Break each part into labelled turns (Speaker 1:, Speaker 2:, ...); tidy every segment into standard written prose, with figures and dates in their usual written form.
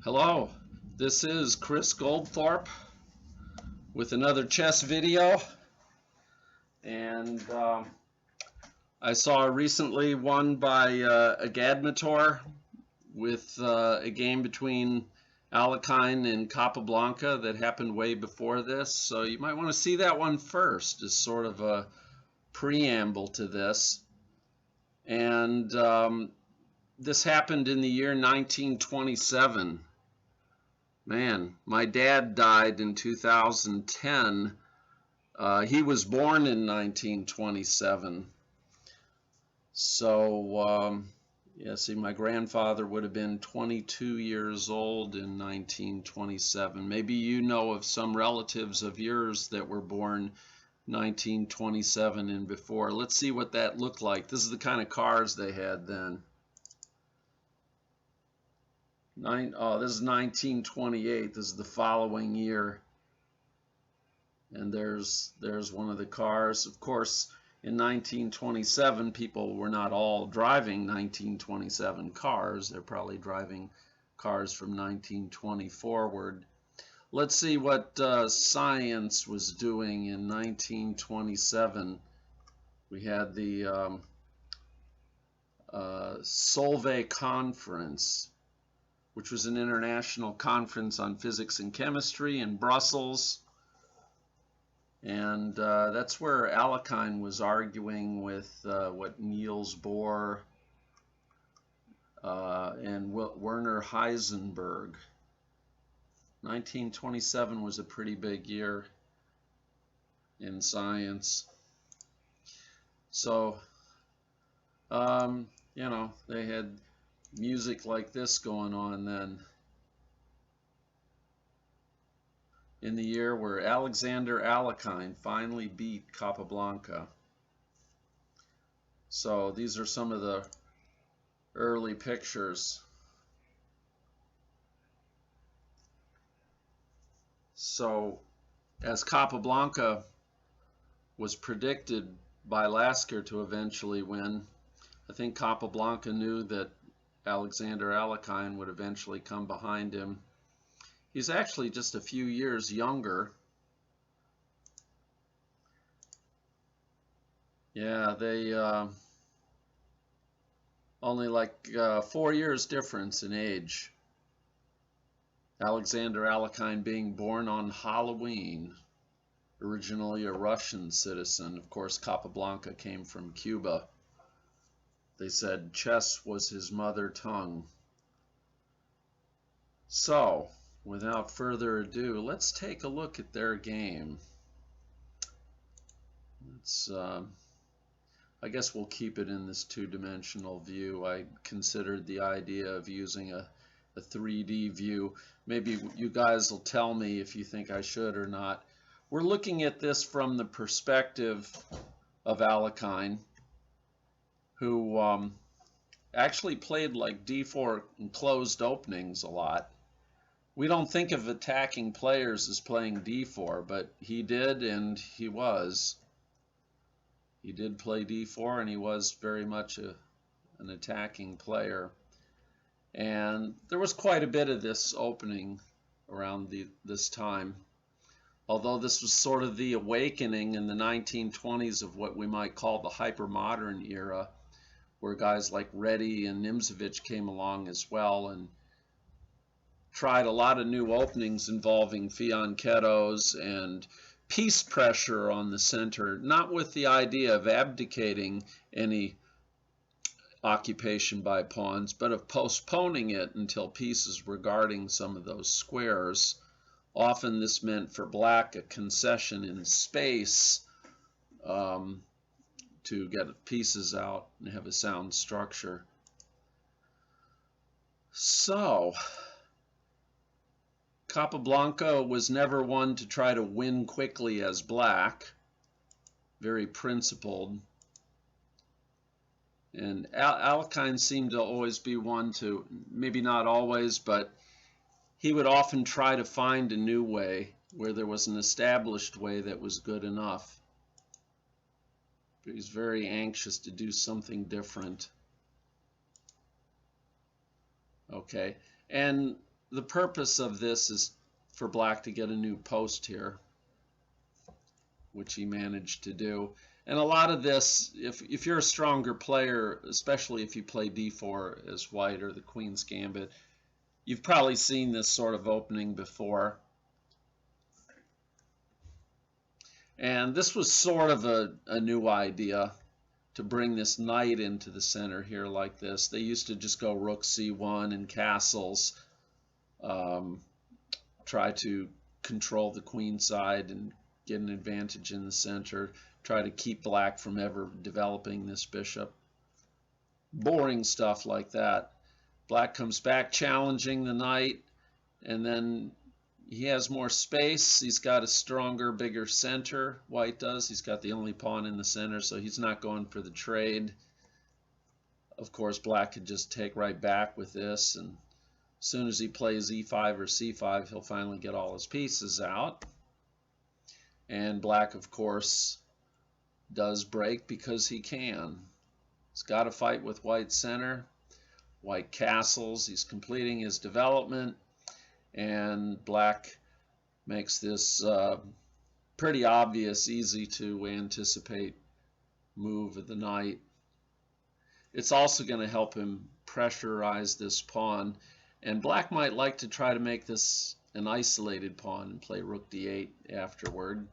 Speaker 1: Hello, this is Chris Goldthorpe with another chess video, and I saw recently one by Agadmator with a game between Alekhine and Capablanca that happened way before this, so you might want to see that one first as sort of a preamble to this. And this happened in the year 1927. Man, my dad died in 2010. He was born in 1927. So, yeah, see, my grandfather would have been 22 years old in 1927. Maybe you know of some relatives of yours that were born 1927 and before. Let's see what that looked like. This is the kind of cars they had then. This is 1928. This is the following year. And there's one of the cars. Of course, in 1927, people were not all driving 1927 cars. They're probably driving cars from 1920 forward. Let's see what science was doing in 1927. We had the Solvay Conference, which was an international conference on physics and chemistry in Brussels. And that's where Alekhine was arguing with Niels Bohr and Werner Heisenberg. 1927 was a pretty big year in science. So, you know, they had music like this going on then, in the year where Alexander Alekhine finally beat Capablanca. So these are some of the early pictures. So as Capablanca was predicted by Lasker to eventually win, I think Capablanca knew that Alexander Alekhine would eventually come behind him. He's actually just a few years younger. Yeah, they only like 4 years difference in age. Alexander Alekhine being born on Halloween, originally a Russian citizen. Of course, Capablanca came from Cuba. They said chess was his mother tongue. So, without further ado, let's take a look at their game. I guess we'll keep it in this two-dimensional view. I considered the idea of using a 3D view. Maybe you guys will tell me if you think I should or not. We're looking at this from the perspective of Alekhine, who actually played like d4 and closed openings a lot. We don't think of attacking players as playing d4, but he did, and he was. He did play d4, and he was very much an attacking player. And there was quite a bit of this opening around this time. Although this was sort of the awakening in the 1920s of what we might call the hypermodern era, where guys like Reddy and Nimzovich came along as well and tried a lot of new openings involving fianchettos and peace pressure on the center, not with the idea of abdicating any occupation by pawns, but of postponing it until pieces were guarding some of those squares. Often this meant for black a concession in space to get pieces out and have a sound structure. So, Capablanca was never one to try to win quickly as black, very principled. And Alekhine seemed to always be one to, maybe not always, but he would often try to find a new way where there was an established way that was good enough. But he's very anxious to do something different. Okay, and the purpose of this is for black to get a new post here, which he managed to do. And a lot of this, if you're a stronger player, especially if you play d4 as white or the Queen's Gambit, you've probably seen this sort of opening before. And this was sort of a new idea, to bring this knight into the center here like this. They used to just go rook c1 and castles, try to control the queen side and get an advantage in the center, try to keep black from ever developing this bishop. Boring stuff like that. Black comes back challenging the knight, and then he has more space. He's got a stronger, bigger center, white does. He's got the only pawn in the center, so he's not going for the trade. Of course, black could just take right back with this, and as soon as he plays e5 or c5, he'll finally get all his pieces out. And black, of course, does break because he can. He's got to fight with white center. White castles. He's completing his development. And black makes this pretty obvious, easy to anticipate move of the knight. It's also going to help him pressurize this pawn. And black might like to try to make this an isolated pawn and play rook d8 afterward.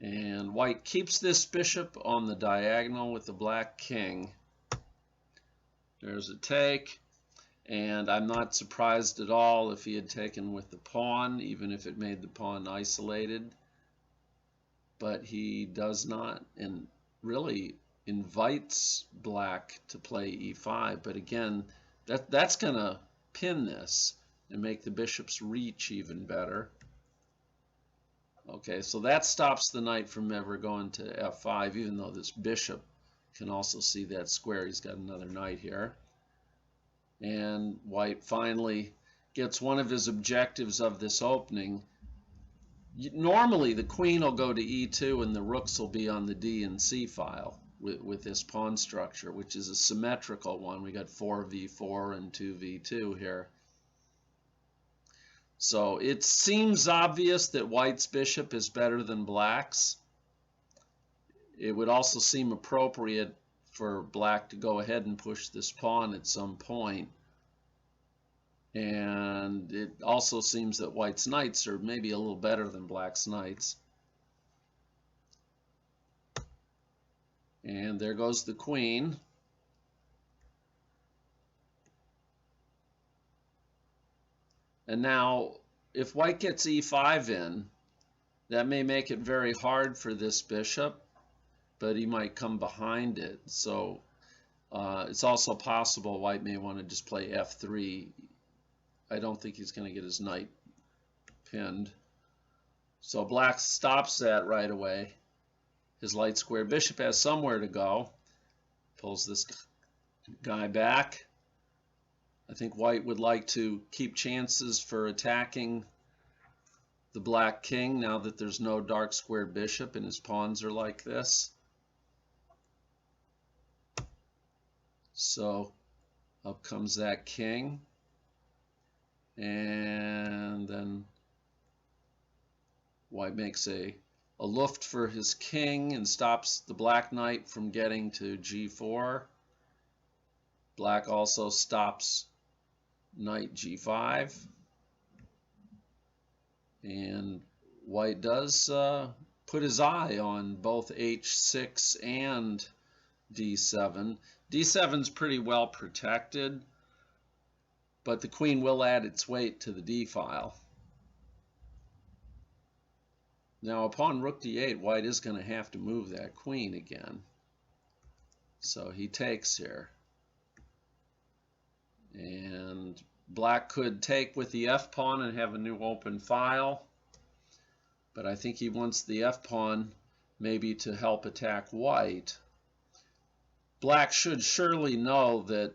Speaker 1: And white keeps this bishop on the diagonal with the black king. There's a take. And I'm not surprised at all if he had taken with the pawn, even if it made the pawn isolated. But he does not, and really invites black to play e5. But again, that's going to pin this and make the bishop's reach even better. Okay, so that stops the knight from ever going to f5, even though this bishop can also see that square. He's got another knight here. And white finally gets one of his objectives of this opening. Normally the queen will go to e2 and the rooks will be on the d and c file with this pawn structure, which is a symmetrical one. We got 4v4 and 2v2 here. So it seems obvious that white's bishop is better than black's. It would also seem appropriate for black to go ahead and push this pawn at some point. And it also seems that white's knights are maybe a little better than black's knights. And there goes the queen. And now, if white gets e5 in, that may make it very hard for this bishop, but he might come behind it. So it's also possible white may want to just play f3. I don't think he's going to get his knight pinned. So black stops that right away. His light square bishop has somewhere to go. Pulls this guy back. I think white would like to keep chances for attacking the black king now that there's no dark squared bishop and his pawns are like this. So up comes that king. And then white makes a luft for his king and stops the black knight from getting to g4. Black also stops knight g5. And white does put his eye on both h6 and d7. d7's pretty well protected, but the queen will add its weight to the d file. Now upon rook d8, white is going to have to move that queen again. So he takes here. And black could take with the f-pawn and have a new open file. But I think he wants the f-pawn maybe to help attack white. Black should surely know that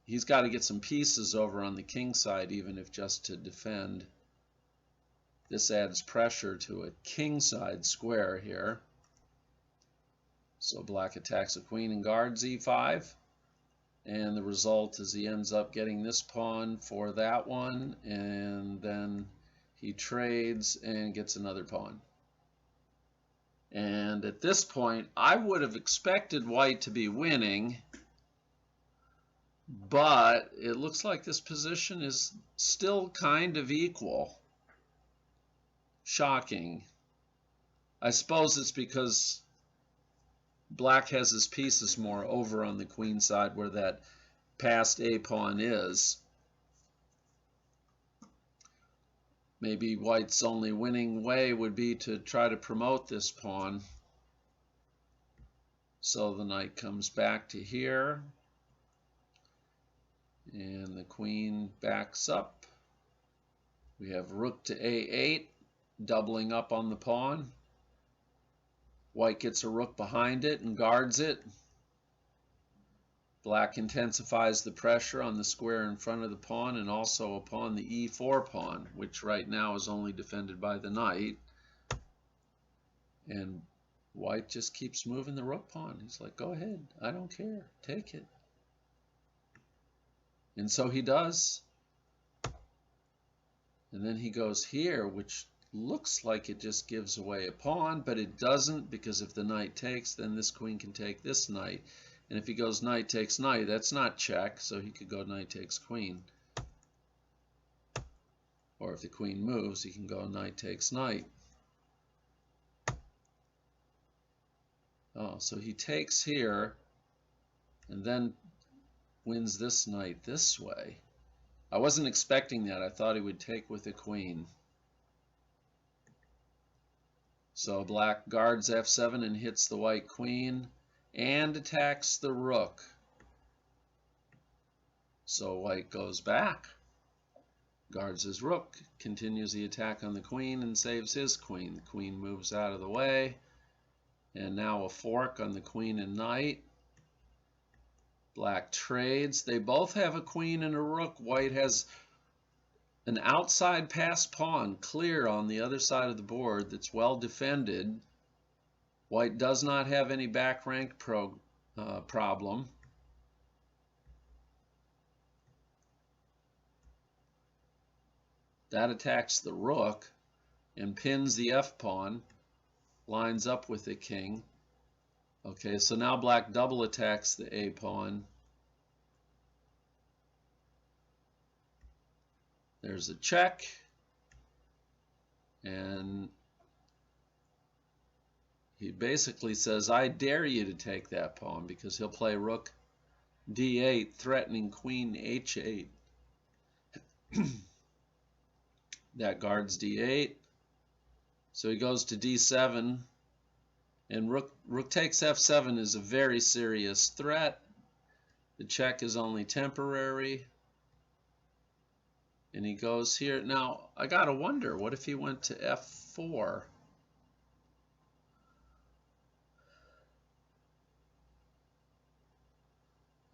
Speaker 1: he's got to get some pieces over on the king side, even if just to defend. This adds pressure to a king side square here. So black attacks the queen and guards e5. And the result is he ends up getting this pawn for that one, and then he trades and gets another pawn. And at this point, I would have expected white to be winning, but it looks like this position is still kind of equal. Shocking. I suppose it's because black has his pieces more over on the queen side where that passed A pawn is. Maybe white's only winning way would be to try to promote this pawn. So the knight comes back to here, and the queen backs up. We have rook to A8, doubling up on the pawn. White gets a rook behind it and guards it. Black intensifies the pressure on the square in front of the pawn and also upon the E4 pawn, which right now is only defended by the knight. And white just keeps moving the rook pawn. He's like, go ahead, I don't care, take it. And so he does. And then he goes here, which looks like it just gives away a pawn, but it doesn't, because if the knight takes, then this queen can take this knight. And if he goes knight takes knight, that's not check, so he could go knight takes queen. Or if the queen moves, he can go knight takes knight. Oh, so he takes here and then wins this knight this way. I wasn't expecting that. I thought he would take with the queen. So black guards f7 and hits the white queen and attacks the rook. So white goes back, guards his rook, continues the attack on the queen and saves his queen. The queen moves out of the way, and now a fork on the queen and knight. Black trades. They both have a queen and a rook. White has an outside passed pawn clear on the other side of the board that's well defended. White does not have any back rank problem. That attacks the rook and pins the f pawn, lines up with the king. Okay, so now black double attacks the a pawn. There's a check, and he basically says, I dare you to take that pawn, because he'll play rook d8, threatening queen h8. That guards d8. So he goes to d7, and rook takes f7 is a very serious threat. The check is only temporary. And he goes here. Now, I gotta wonder, what if he went to f4?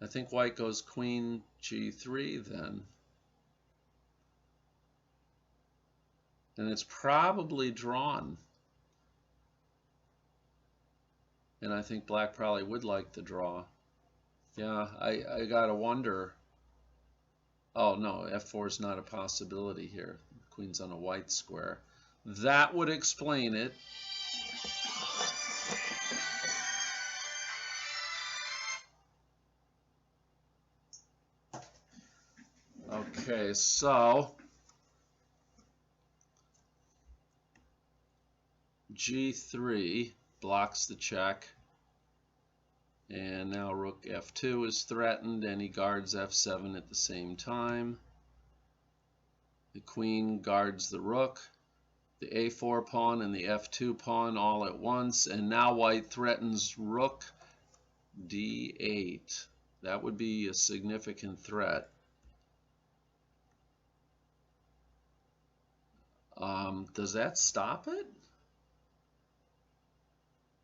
Speaker 1: I think white goes queen g3 then. And it's probably drawn. And I think black probably would like the draw. Yeah, I gotta wonder. Oh no, f4 is not a possibility here. Queen's on a white square. That would explain it. Okay, so g3 blocks the check, and now rook f2 is threatened, and he guards f7 at the same time. The queen guards the rook, the a4 pawn and the f2 pawn all at once, and now white threatens rook d8. That would be a significant threat. Does that stop it?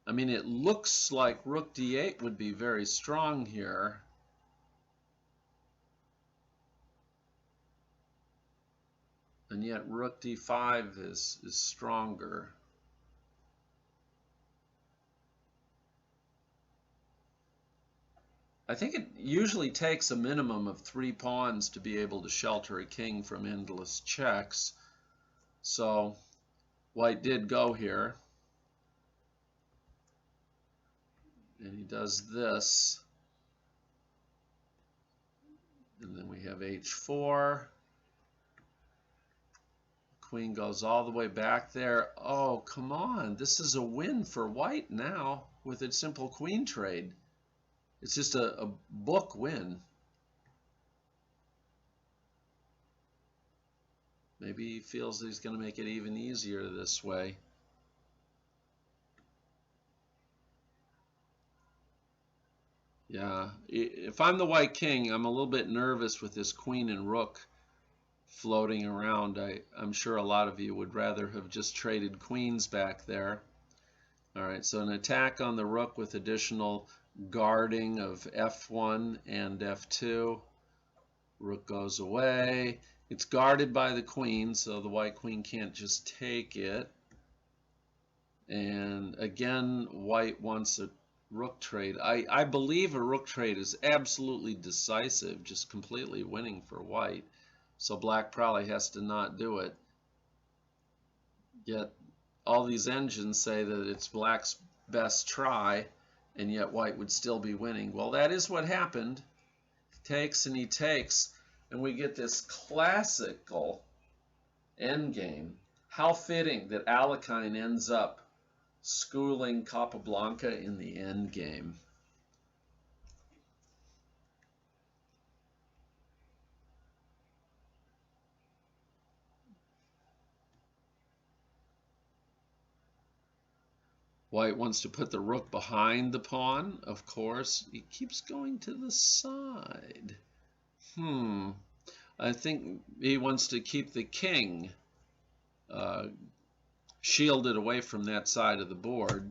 Speaker 1: I mean, it looks like rook d8 would be very strong here. And yet rook d5 is stronger. I think it usually takes a minimum of 3 pawns to be able to shelter a king from endless checks. So white did go here, and he does this. And then we have h4. Queen goes all the way back there. Oh, come on. This is a win for white now with a simple queen trade. It's just a book win. Maybe he feels that he's going to make it even easier this way. Yeah, if I'm the white king, I'm a little bit nervous with this queen and rook floating around. I'm sure a lot of you would rather have just traded queens back there. All right, so an attack on the rook with additional guarding of f1 and f2. Rook goes away. It's guarded by the queen, so the white queen can't just take it. And again, white wants a rook trade. I believe a rook trade is absolutely decisive, just completely winning for white. So black probably has to not do it. Yet all these engines say that it's black's best try, and yet white would still be winning. Well, that is what happened. He takes and he takes, and we get this classical endgame. How fitting that Alekhine ends up schooling Capablanca in the endgame. White wants to put the rook behind the pawn, of course. He keeps going to the side. I think he wants to keep the king shielded away from that side of the board.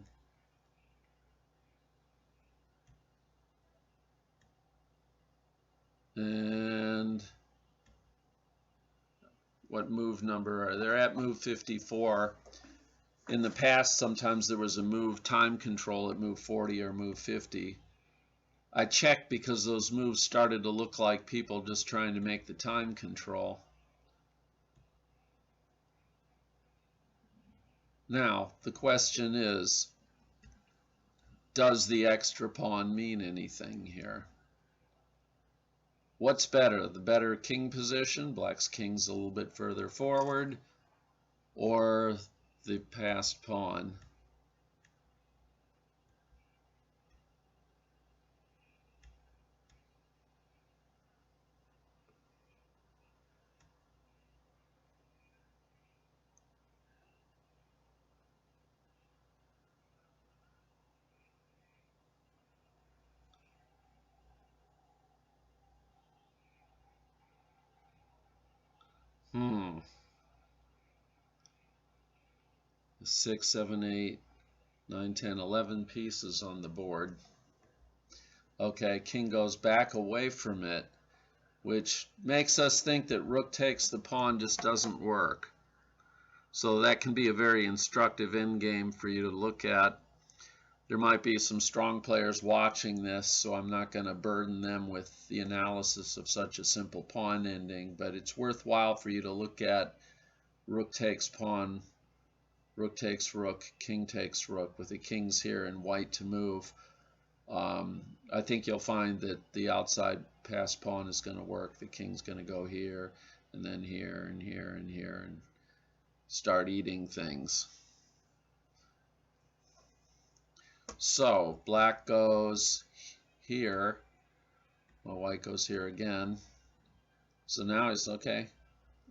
Speaker 1: And what move number are they? They're at move 54. In the past, sometimes there was a move time control at move 40 or move 50. I checked because those moves started to look like people just trying to make the time control. Now, the question is, does the extra pawn mean anything here? What's better, the better king position, black's king's a little bit further forward, or the passed pawn? Hmm. 6, 7, 8, 9, 10, 11 pieces on the board. Okay, king goes back away from it, which makes us think that rook takes the pawn just doesn't work. So that can be a very instructive endgame for you to look at. There might be some strong players watching this, so I'm not going to burden them with the analysis of such a simple pawn ending, but it's worthwhile for you to look at rook takes pawn, rook takes rook, king takes rook, with the kings here and white to move. I think you'll find that the outside passed pawn is going to work. The king's going to go here, and then here, and here, and here, and start eating things. So black goes here. Well, white goes here again. So now he's, okay,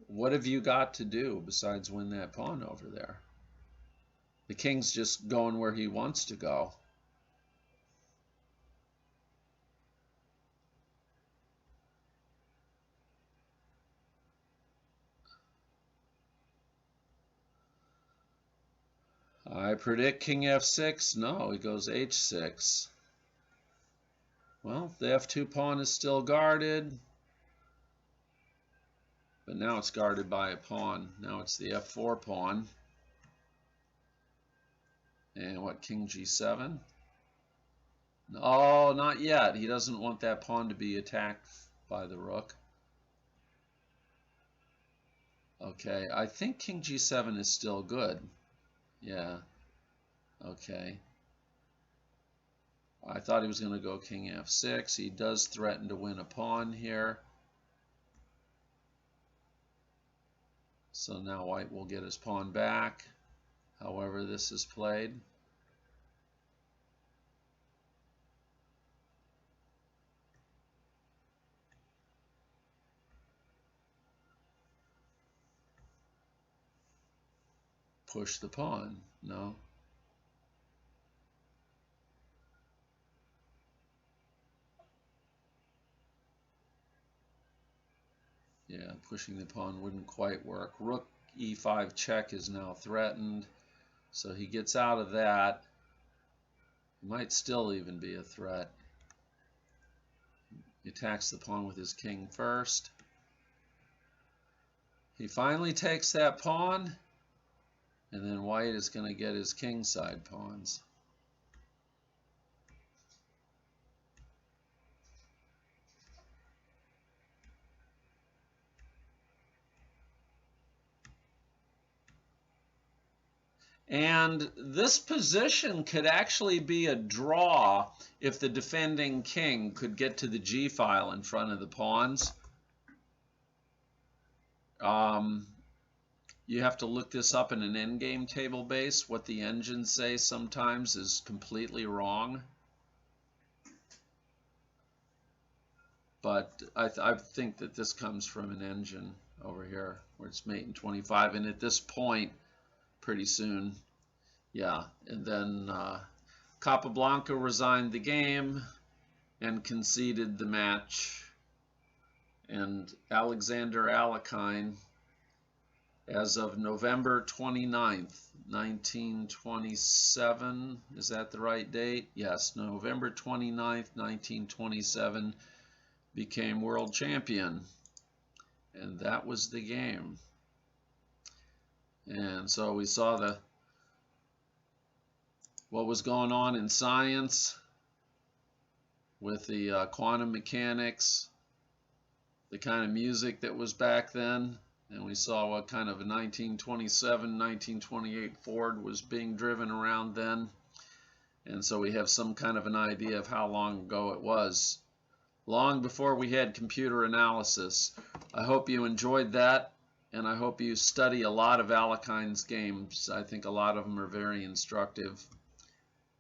Speaker 1: what have you got to do besides win that pawn over there? The king's just going where he wants to go. I predict king f6. No, he goes h6. Well, the f2 pawn is still guarded, but now it's guarded by a pawn. Now it's the f4 pawn. And what, king g7? Oh, not yet. He doesn't want that pawn to be attacked by the rook. Okay, I think king g7 is still good. Yeah, okay. I thought he was going to go king f6. He does threaten to win a pawn here. So now white will get his pawn back, however this is played. Push the pawn. No. Yeah, pushing the pawn wouldn't quite work. Rook e5 check is now threatened, so he gets out of that. It might still even be a threat. He attacks the pawn with his king first. He finally takes that pawn, and then white is going to get his kingside pawns. And this position could actually be a draw if the defending king could get to the g file in front of the pawns. You have to look this up in an endgame table base. What the engines say sometimes is completely wrong. But I think that this comes from an engine over here where it's mate in 25. And at this point, pretty soon, yeah. And then Capablanca resigned the game and conceded the match. And Alexander Alekhine, as of November 29th, 1927, is that the right date? Yes, November 29th, 1927, became world champion. And that was the game. And so we saw what was going on in science with the quantum mechanics, the kind of music that was back then, and we saw what kind of a 1927, 1928 Ford was being driven around then. And so we have some kind of an idea of how long ago it was, long before we had computer analysis. I hope you enjoyed that, and I hope you study a lot of Alekhine's games. I think a lot of them are very instructive,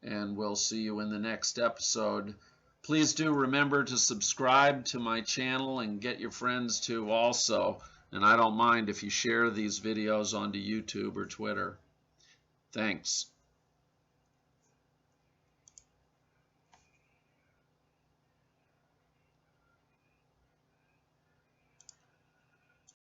Speaker 1: and we'll see you in the next episode. Please do remember to subscribe to my channel and get your friends to also. And I don't mind if you share these videos onto YouTube or Twitter. Thanks.